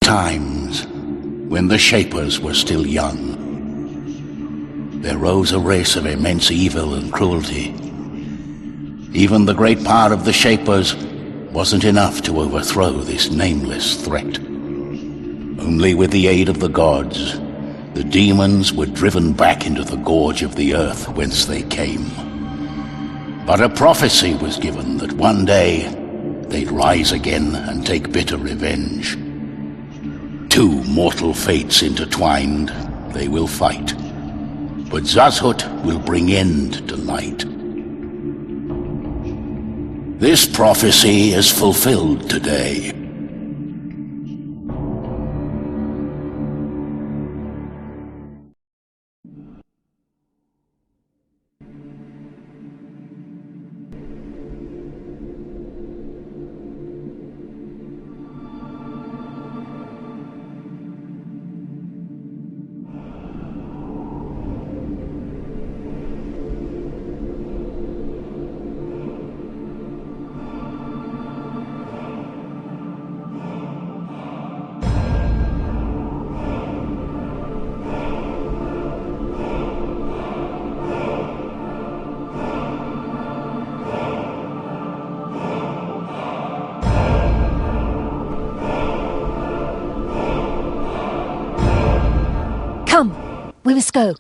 times, when the Shapers were still young, there rose a race of immense evil and cruelty. Even the great power of the Shapers wasn't enough to overthrow this nameless threat. Only with the aid of the gods, the demons were driven back into the gorge of the earth whence they came. But a prophecy was given that one day they'd rise again and take bitter revenge. Two mortal fates intertwined, they will fight. But Zazhut will bring end to light. This prophecy is fulfilled today. Come, we must go.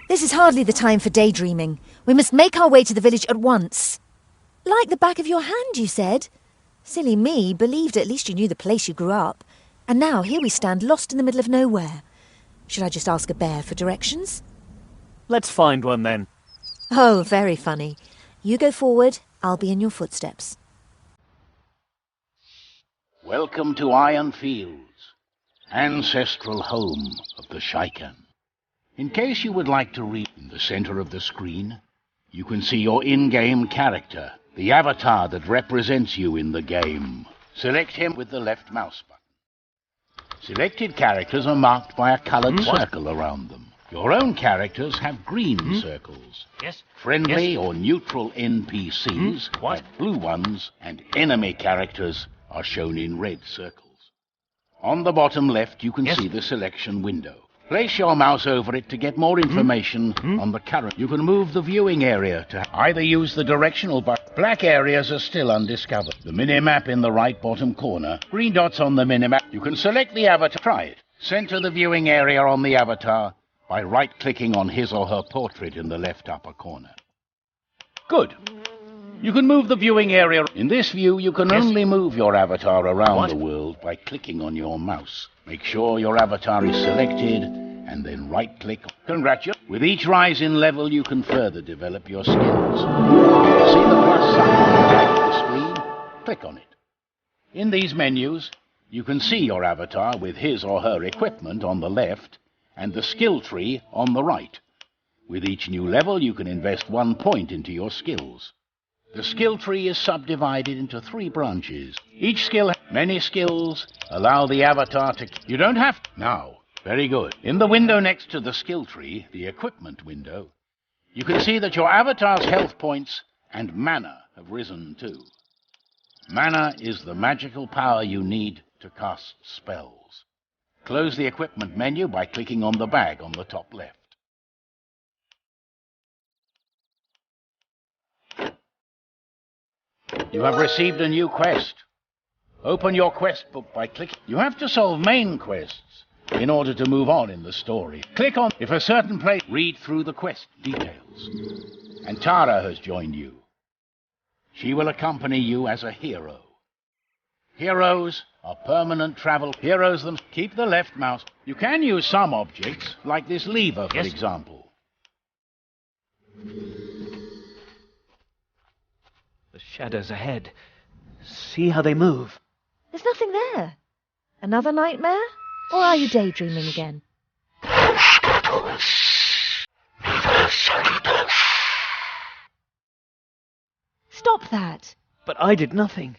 This is hardly the time for daydreaming. We must make our way to the village at once. Like the back of your hand, you said. Silly me, believed at least you knew the place you grew up. And now here we stand lost in the middle of nowhere. Should I just ask a bear for directions? Let's find one then. Oh, very funny. You go forward, I'll be in your footsteps. Welcome to Iron Fields, ancestral home of the Shaikan. In case you would like to read, in the center of the screen, you can see your in-game character, the avatar that represents you in the game. Select him with the left mouse button. Selected characters are marked by a colored circle around them. Your own characters have green circles. Yes. Friendly or neutral NPCs have blue ones, and enemy characters are shown in red circles. On the bottom left, you can see the selection window. Place your mouse over it to get more information on the current. You can move the viewing area to either use the directional button. Black areas are still undiscovered. The minimap in the right bottom corner. Green dots on the minimap. You can select the avatar. Try it. Center the viewing area on the avatar by right-clicking on his or her portrait in the left upper corner. Good. You can move the viewing area. In this view, you can only move your avatar around the world by clicking on your mouse. Make sure your avatar is selected, and then right-click. Congratulations. With each rise in level, you can further develop your skills. See the plus sign on the right of the screen? Click on it. In these menus, you can see your avatar with his or her equipment on the left, and the skill tree on the right. With each new level, you can invest 1 point into your skills. The skill tree is subdivided into 3 branches. Each skill has many skills. Allow the avatar to... You don't have to... Now, very good. In the window next to the skill tree, the equipment window, you can see that your avatar's health points and mana have risen too. Mana is the magical power you need to cast spells. Close the equipment menu by clicking on the bag on the top left. You have received a new quest. Open your quest book by clicking. You have to solve main quests in order to move on in the story. Click on if a certain place. Read through the quest details. And Tara has joined you. She will accompany you as a hero. Heroes are permanent travel. Heroes them. Keep the left mouse. You can use some objects, like this lever, for example. The shadows ahead. See how they move. There's nothing there. Another nightmare? Or are you daydreaming again? Stop that! But I did nothing.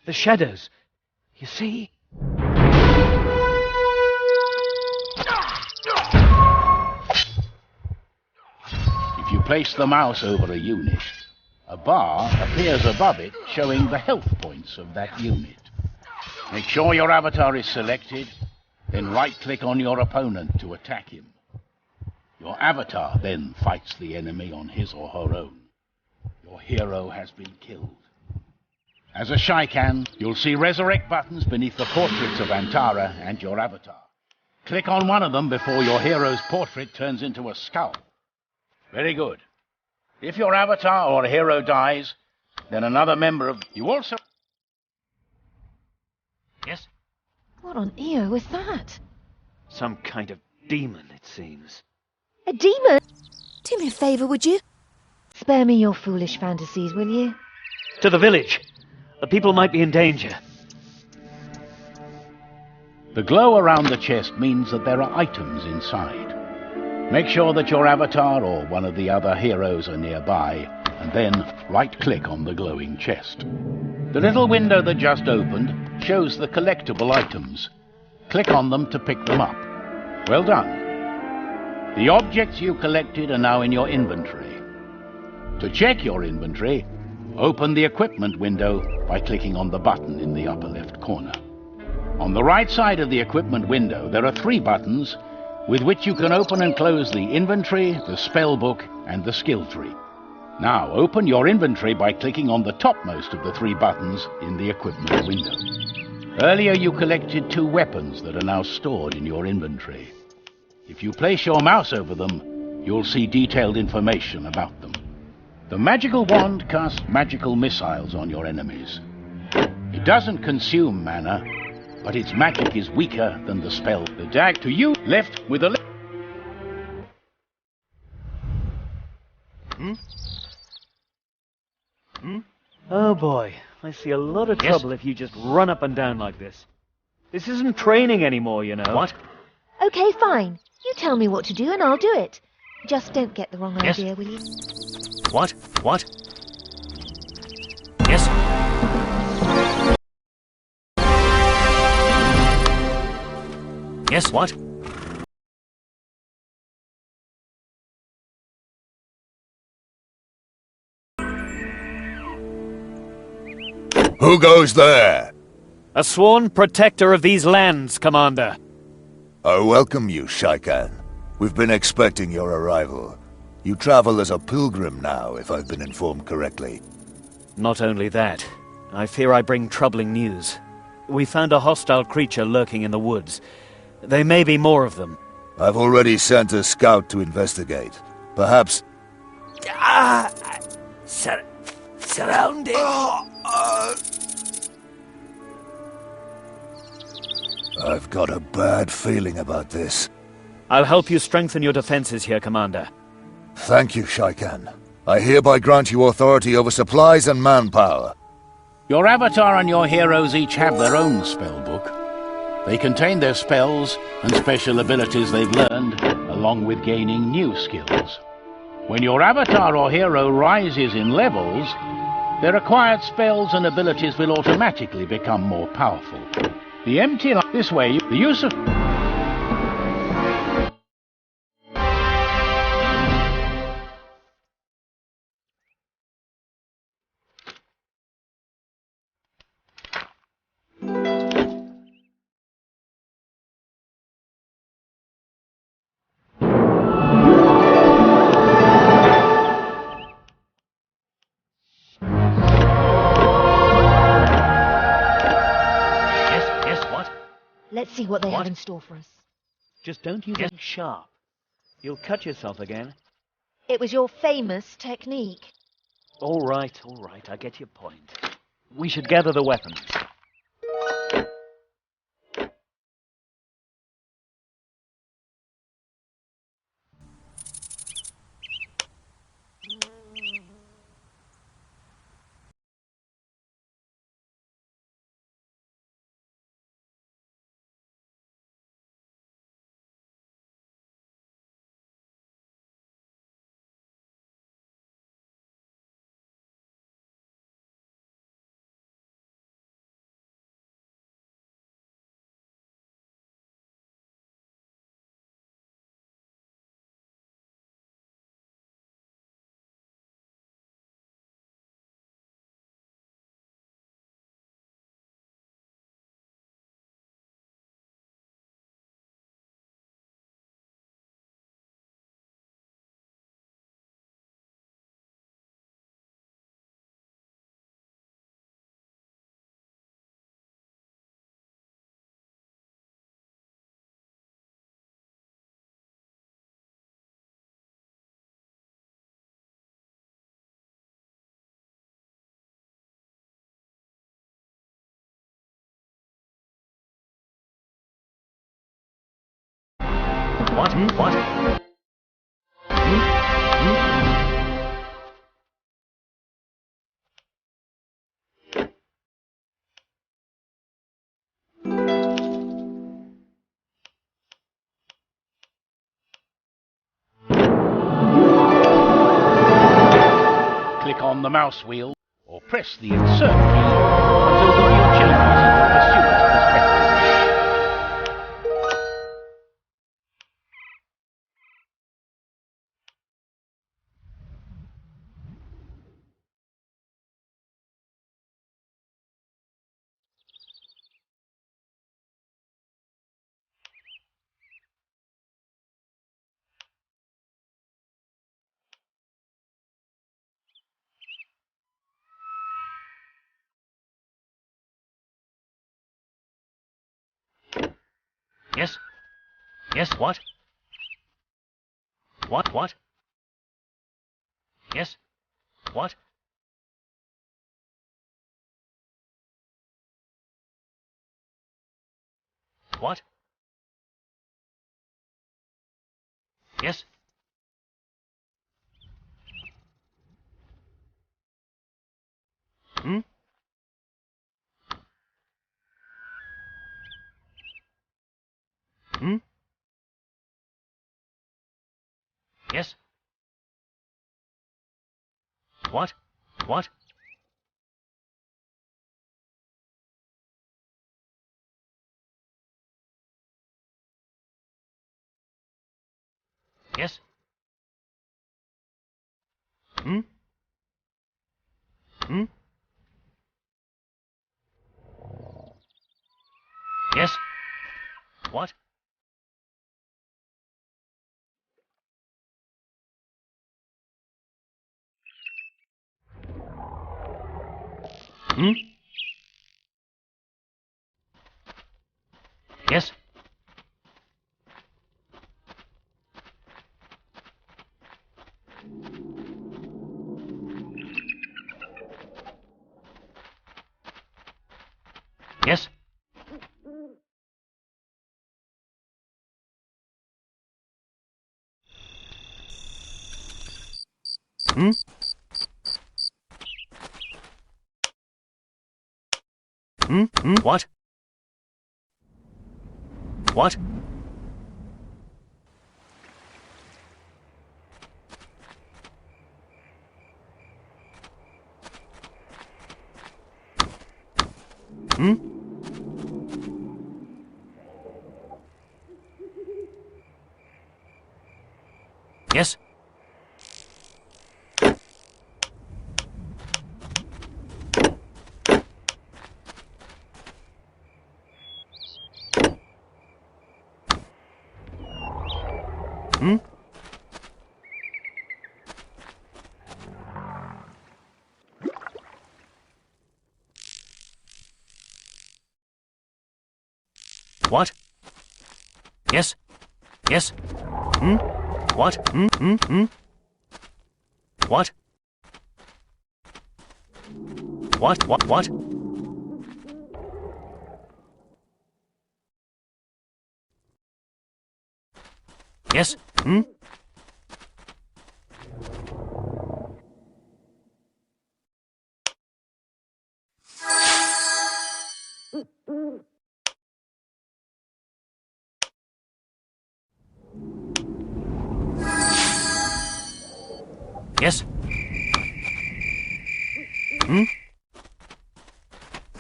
The shadows. You see? If you place the mouse over a unit, A bar appears above it showing the health points of that unit. Make sure your avatar is selected, then right-click on your opponent to attack him. Your avatar then fights the enemy on his or her own. Your hero has been killed. As a Shaikan, you'll see resurrect buttons beneath the portraits of Antara and your avatar. Click on one of them before your hero's portrait turns into a skull. Very good. If your avatar or hero dies, then another member of you also... Yes? What on Eo was that? Some kind of demon, it seems. A demon? Do me a favour, would you? Spare me your foolish fantasies, will you? To the village. The people might be in danger. The glow around the chest means that there are items inside. Make sure that your avatar or one of the other heroes are nearby, and then right-click on the glowing chest. The little window that just opened shows the collectible items. Click on them to pick them up. Well done. The objects you collected are now in your inventory. To check your inventory, open the equipment window by clicking on the button in the upper left corner. On the right side of the equipment window, there are 3 buttons with which you can open and close the inventory, the spell book, and the skill tree. Now, open your inventory by clicking on the topmost of the 3 buttons in the equipment window. Earlier, you collected 2 weapons that are now stored in your inventory. If you place your mouse over them, you'll see detailed information about them. The magical wand casts magical missiles on your enemies. It doesn't consume mana, but its magic is weaker than the spell. The dag to you, left with a... Oh boy, I see a lot of trouble if you just run up and down like this. This isn't training anymore, you know. What? Okay, fine. You tell me what to do and I'll do it. Just don't get the wrong idea, will you? What? What? Yes? Yes, what? Who goes there? A sworn protector of these lands, Commander. I welcome you, Shaikan. We've been expecting your arrival. You travel as a pilgrim now, if I've been informed correctly. Not only that, I fear I bring troubling news. We found a hostile creature lurking in the woods. There may be more of them. I've already sent a scout to investigate. Perhaps... Surrounded. I've got a bad feeling about this. I'll help you strengthen your defenses here, Commander. Thank you, Shaikan. I hereby grant you authority over supplies and manpower. Your avatar and your heroes each have their own spell book. They contain their spells and special abilities they've learned, along with gaining new skills. When your avatar or hero rises in levels, their acquired spells and abilities will automatically become more powerful. The empty line this way, the use of... Let's see what they have in store for us. Just don't use anything sharp. You'll cut yourself again. It was your famous technique. All right, I get your point. We should gather the weapons. What? What? Click on the mouse wheel or press the insert key until the view changes into the pursuer's perspective. Yes? Yes, what? What? Yes? What? What? Yes? Hmm? Hmm? Yes? What? What? Yes? Hmm? Hmm? Yes? What? Hmm? Yes? Yes? Hmm? Hmm? Hmm? What? What? Hmm? Yes? Hmm? What? Yes? Yes? Hmm? What? Hmm? Hmm? Hmm? What? What? What? What? Yes? Hmm? Yes? Hmm?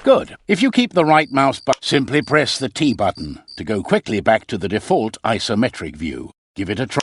Good. If you keep the right mouse button, simply press the T button to go quickly back to the default isometric view. Give it a try.